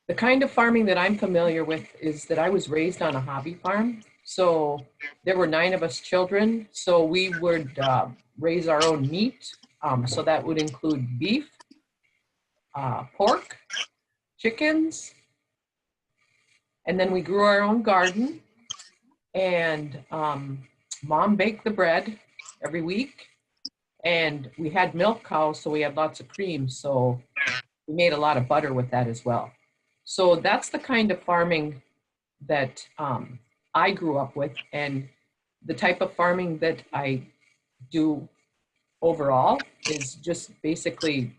The kind of farming that I'm familiar with is that I was raised on a hobby farm. So there were 9 of us children. So we would raise our own meat. So that would include beef, pork, chickens, and then we grew our own garden. And Mom baked the bread every week. And we had milk cows, so we had lots of cream. So we made a lot of butter with that as well. So that's the kind of farming that I grew up with, and the type of farming that I do overall is just basically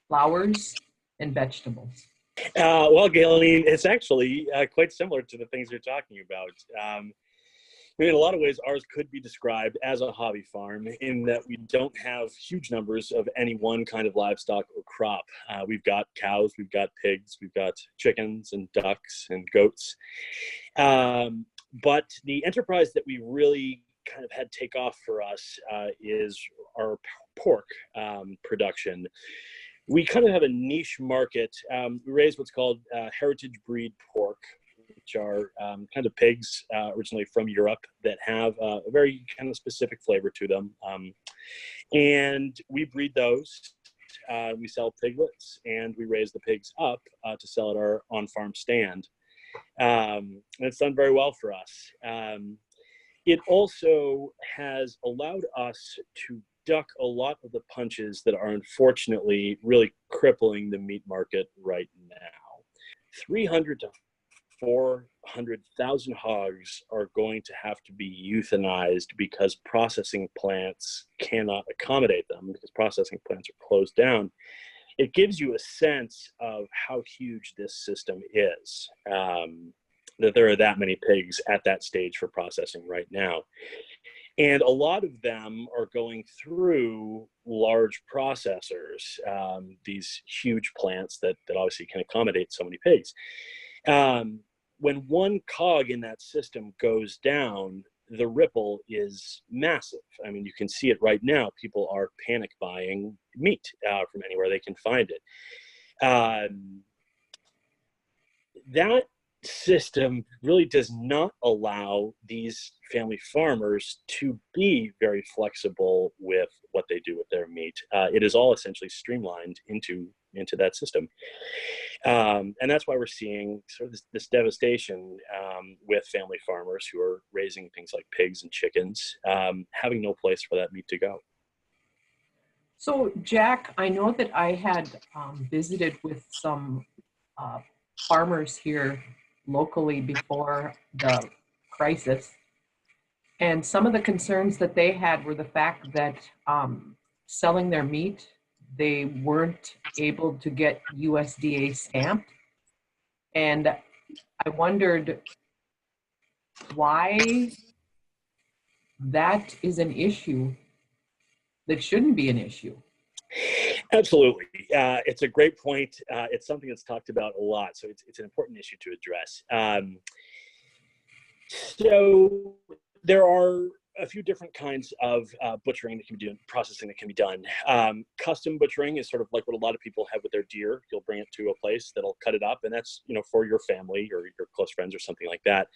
flowers and vegetables. Well, Gaylene, it's actually quite similar to the things you're talking about. In a lot of ways, ours could be described as a hobby farm in that we don't have huge numbers of any one kind of livestock or crop. We've got cows, we've got pigs, we've got chickens and ducks and goats. But the enterprise that we really kind of had take off for us is our pork production. We kind of have a niche market. We raise what's called heritage breed pork, which are kind of pigs originally from Europe that have a very kind of specific flavor to them. And we breed those. We sell piglets, and we raise the pigs up to sell at our on-farm stand. And it's done very well for us. It also has allowed us to duck a lot of the punches that are unfortunately really crippling the meat market right now. 300 to 400,000 hogs are going to have to be euthanized because processing plants cannot accommodate them, because processing plants are closed down. It gives you a sense of how huge this system is, that there are that many pigs at that stage for processing right now. And a lot of them are going through large processors, these huge plants that obviously can accommodate so many pigs. When one cog in that system goes down, the ripple is massive. I mean, you can see it right now. People are panic buying meat from anywhere they can find it. That system really does not allow these family farmers to be very flexible with what they do with their meat. It is all essentially streamlined into that system. And that's why we're seeing sort of this devastation with family farmers who are raising things like pigs and chickens, having no place for that meat to go. So Jack, I know that I had visited with some farmers here locally before the crisis. And some of the concerns that they had were the fact that selling their meat, they weren't able to get USDA stamped. And I wondered why that is an issue that shouldn't be an issue. Absolutely. It's a great point. It's something that's talked about a lot, so it's an important issue to address. So there are a few different kinds of butchering that can be done, processing that can be done. Custom butchering is sort of like what a lot of people have with their deer. You'll bring it to a place that'll cut it up, and that's, you know, for your family or your close friends or something like that.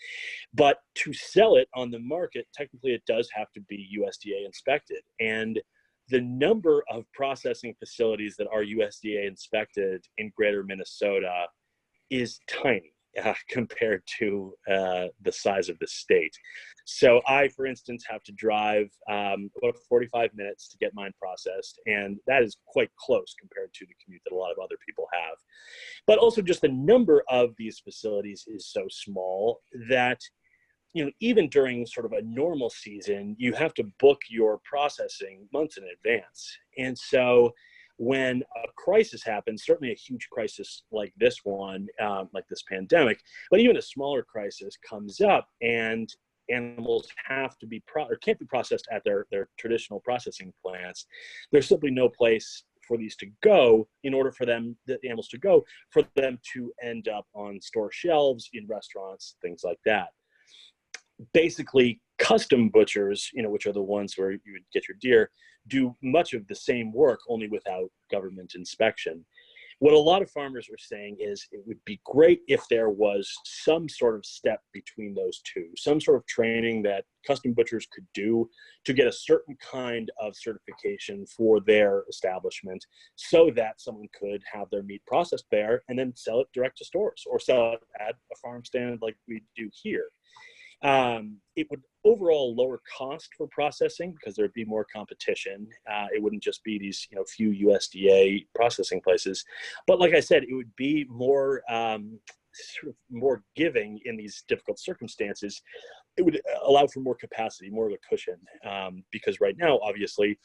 But to sell it on the market, technically it does have to be USDA inspected. And the number of processing facilities that are USDA inspected in greater Minnesota is tiny compared to the size of the state. So I, for instance, have to drive about 45 minutes to get mine processed, and that is quite close compared to the commute that a lot of other people have. But also just the number of these facilities is so small that, you know, even during sort of a normal season, you have to book your processing months in advance. And so when a crisis happens, certainly a huge crisis like this one, like this pandemic, but even a smaller crisis comes up and animals have to be or can't be processed at their traditional processing plants, there's simply no place for these to go in order for them, the animals to go, for them to end up on store shelves, in restaurants, things like that. Basically, custom butchers, you know, which are the ones where you would get your deer, do much of the same work, only without government inspection. What a lot of farmers are saying is it would be great if there was some sort of step between those two, some sort of training that custom butchers could do to get a certain kind of certification for their establishment so that someone could have their meat processed there and then sell it direct to stores or sell it at a farm stand like we do here. It would overall lower cost for processing because there'd be more competition. It wouldn't just be these few USDA processing places, but like I said, it would be more sort of more giving in these difficult circumstances. It would allow for more capacity, more of a cushion, because right now, obviously,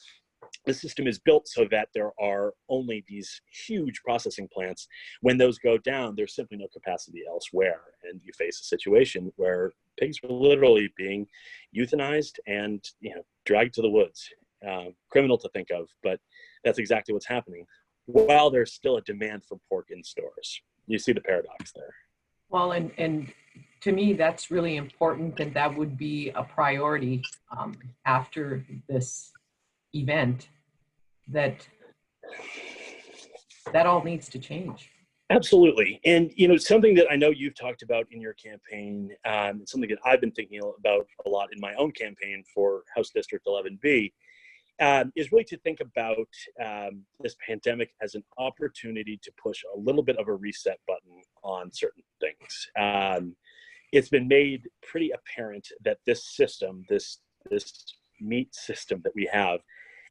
the system is built so that there are only these huge processing plants. When those go down, there's simply no capacity elsewhere. And you face a situation where pigs are literally being euthanized and dragged to the woods. Criminal to think of, but that's exactly what's happening. While there's still a demand for pork in stores. You see the paradox there. Well, and to me, that's really important, and that would be a priority after this event, that all needs to change. Absolutely. And something that I know you've talked about in your campaign, something that I've been thinking about a lot in my own campaign for House District 11B, is really to think about this pandemic as an opportunity to push a little bit of a reset button on certain things. It's been made pretty apparent that this system, this meat system that we have,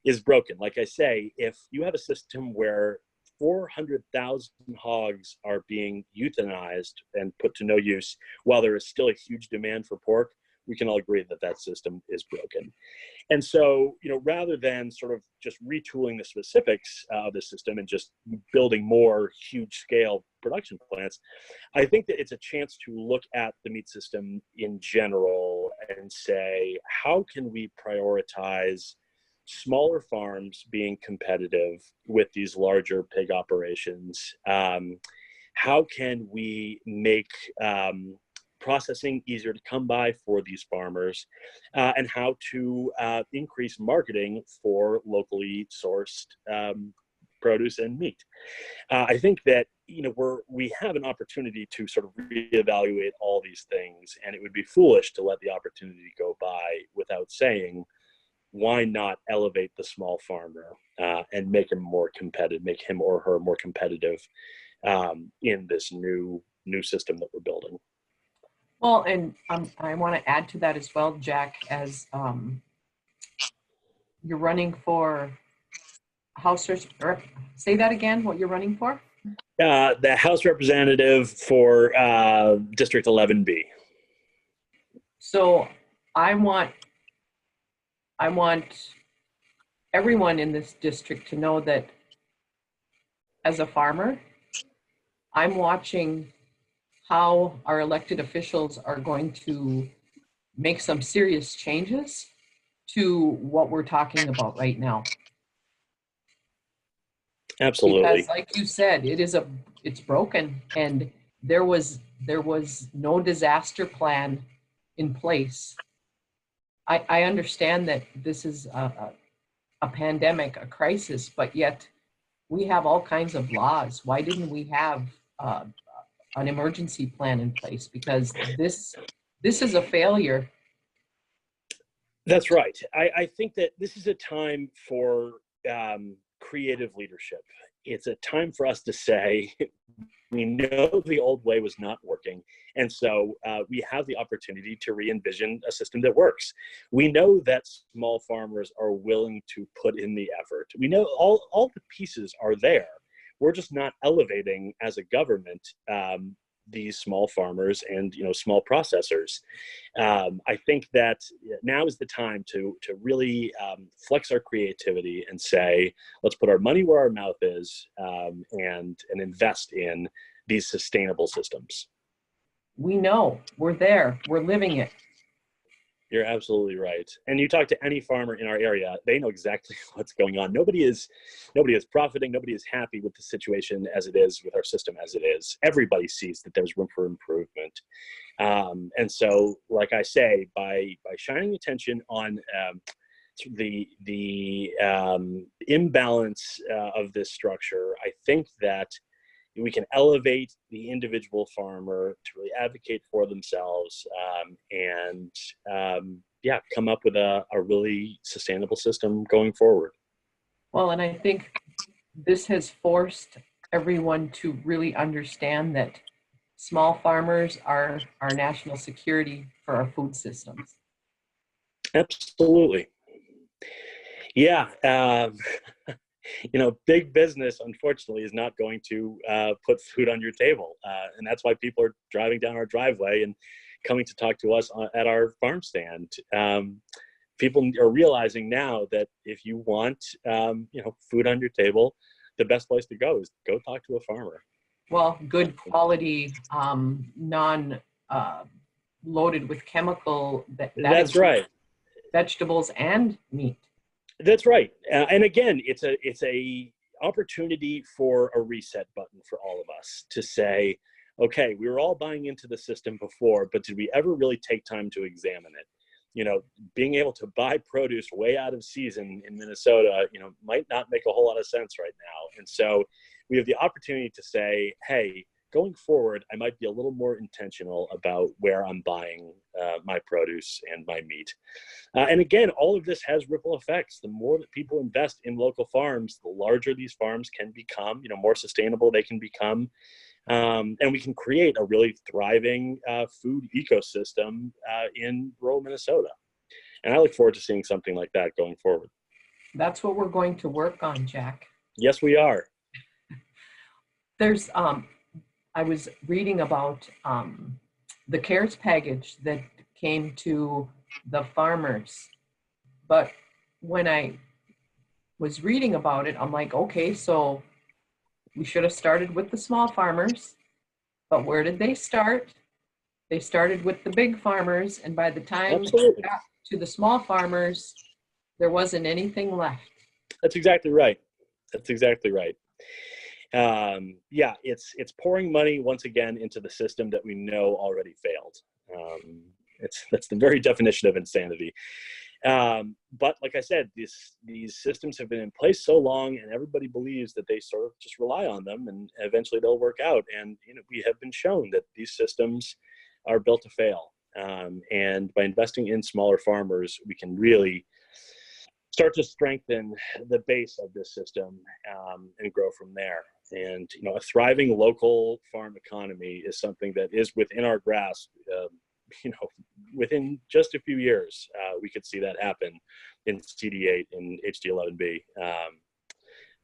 is broken. Like I say, if you have a system where 400,000 hogs are being euthanized and put to no use while there is still a huge demand for pork, we can all agree that that system is broken. And so, rather than sort of just retooling the specifics of the system and just building more huge scale production plants, I think that it's a chance to look at the meat system in general and say, how can we prioritize smaller farms being competitive with these larger pig operations? How can we make processing easier to come by for these farmers, and how to increase marketing for locally sourced produce and meat? I think that we have an opportunity to sort of reevaluate all these things, and it would be foolish to let the opportunity go by without saying, why not elevate the small farmer and make him more competitive, make him or her more competitive in this new system that we're building? Well, and I want to add to that as well, Jack, as you're running for House, or say that again, what you're running for? The House Representative for District 11B. So I want everyone in this district to know that as a farmer, I'm watching how our elected officials are going to make some serious changes to what we're talking about right now. Absolutely. Because like you said, it's broken, and there was no disaster plan in place. I understand that this is a pandemic, a crisis, but yet we have all kinds of laws. Why didn't we have an emergency plan in place? Because this is a failure. That's right. I think that this is a time for creative leadership. It's a time for us to say, we know the old way was not working, and so we have the opportunity to re-envision a system that works. We know that small farmers are willing to put in the effort. We know all the pieces are there. We're just not elevating as a government these small farmers and small processors. I think that now is the time to really flex our creativity and say, let's put our money where our mouth is, and invest in these sustainable systems. We know, we're there, we're living it. You're absolutely right. And you talk to any farmer in our area, they know exactly what's going on. Nobody is profiting. Nobody is happy with the situation as it is, with our system as it is. Everybody sees that there's room for improvement. And so, like I say, by shining attention on the imbalance of this structure, I think that we can elevate the individual farmer to really advocate for themselves, and yeah, come up with a really sustainable system going forward. Well, and I think this has forced everyone to really understand that small farmers are our national security for our food systems. Absolutely. Yeah. Big business, unfortunately, is not going to put food on your table. And that's why people are driving down our driveway and coming to talk to us at our farm stand. People are realizing now that if you want, food on your table, the best place to go is go talk to a farmer. Well, good quality, non loaded with chemical. That's right. Vegetables and meat. That's right. And again, it's a opportunity for a reset button for all of us to say, okay, we were all buying into the system before, but did we ever really take time to examine it? Being able to buy produce way out of season in Minnesota, might not make a whole lot of sense right now. And so we have the opportunity to say, hey, going forward, I might be a little more intentional about where I'm buying my produce and my meat. And again, all of this has ripple effects. The more that people invest in local farms, the larger these farms can become, more sustainable they can become. And we can create a really thriving food ecosystem in rural Minnesota. And I look forward to seeing something like that going forward. That's what we're going to work on, Jack. Yes, we are. There's, I was reading about the CARES package that came to the farmers. But when I was reading about it, I'm like, okay, so we should have started with the small farmers, but where did they start? They started with the big farmers, and by the time Absolutely. we got to the small farmers, there wasn't anything left. That's exactly right. That's exactly right. Yeah, it's pouring money once again into the system that we know already failed. That's the very definition of insanity. But like I said, these systems have been in place so long, and everybody believes that they sort of just rely on them, and eventually they'll work out. And we have been shown that these systems are built to fail. And by investing in smaller farmers, we can really start to strengthen the base of this system and grow from there. And a thriving local farm economy is something that is within our grasp. Within just a few years, we could see that happen in CD8 and HD11B.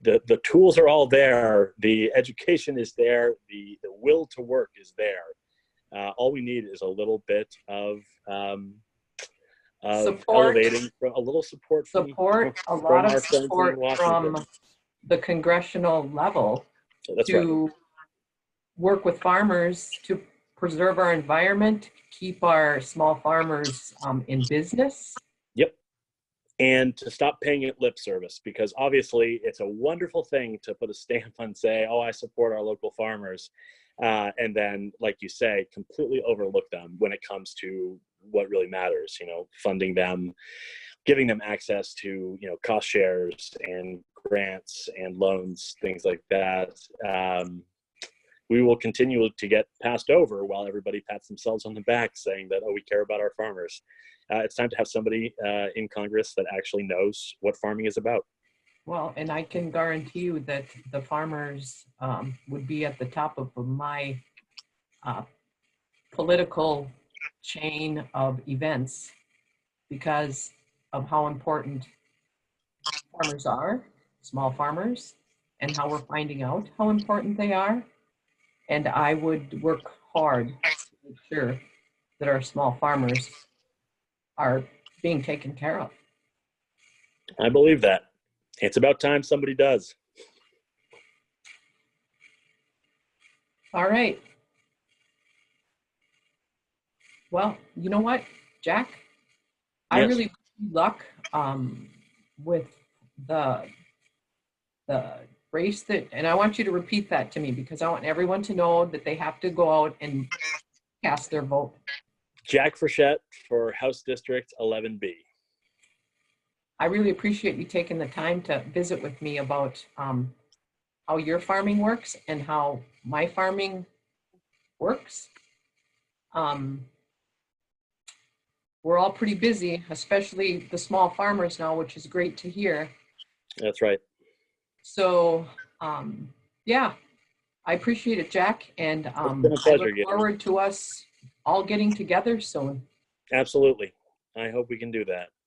The tools are all there. The education is there. The will to work is there. All we need is a little bit of support, elevating, a little support, a lot of support from the congressional level. That's to right. Work with farmers to preserve our environment, keep our small farmers in business. Yep. And to stop paying it lip service, because obviously it's a wonderful thing to put a stamp on, say, oh, I support our local farmers. And then, like you say, completely overlook them when it comes to what really matters, funding them, giving them access to, cost shares and grants and loans, things like that. We will continue to get passed over while everybody pats themselves on the back saying that, oh, we care about our farmers. It's time to have somebody in Congress that actually knows what farming is about. Well, and I can guarantee you that the farmers would be at the top of my political chain of events because of how important farmers are, small farmers, and how we're finding out how important they are. And I would work hard to make sure that our small farmers are being taken care of. I believe that. It's about time somebody does. All right. Well, you know what, Jack? Yes. I really wish you luck with the race that, and I want you to repeat that to me because I want everyone to know that they have to go out and cast their vote. Jack Frechette for House District 11B. I really appreciate you taking the time to visit with me about how your farming works and how my farming works. We're all pretty busy, especially the small farmers now, which is great to hear. That's right. So, yeah, I appreciate it, Jack. And It's been a pleasure, I look Gaylene. forward to us all getting together soon. Absolutely. I hope we can do that.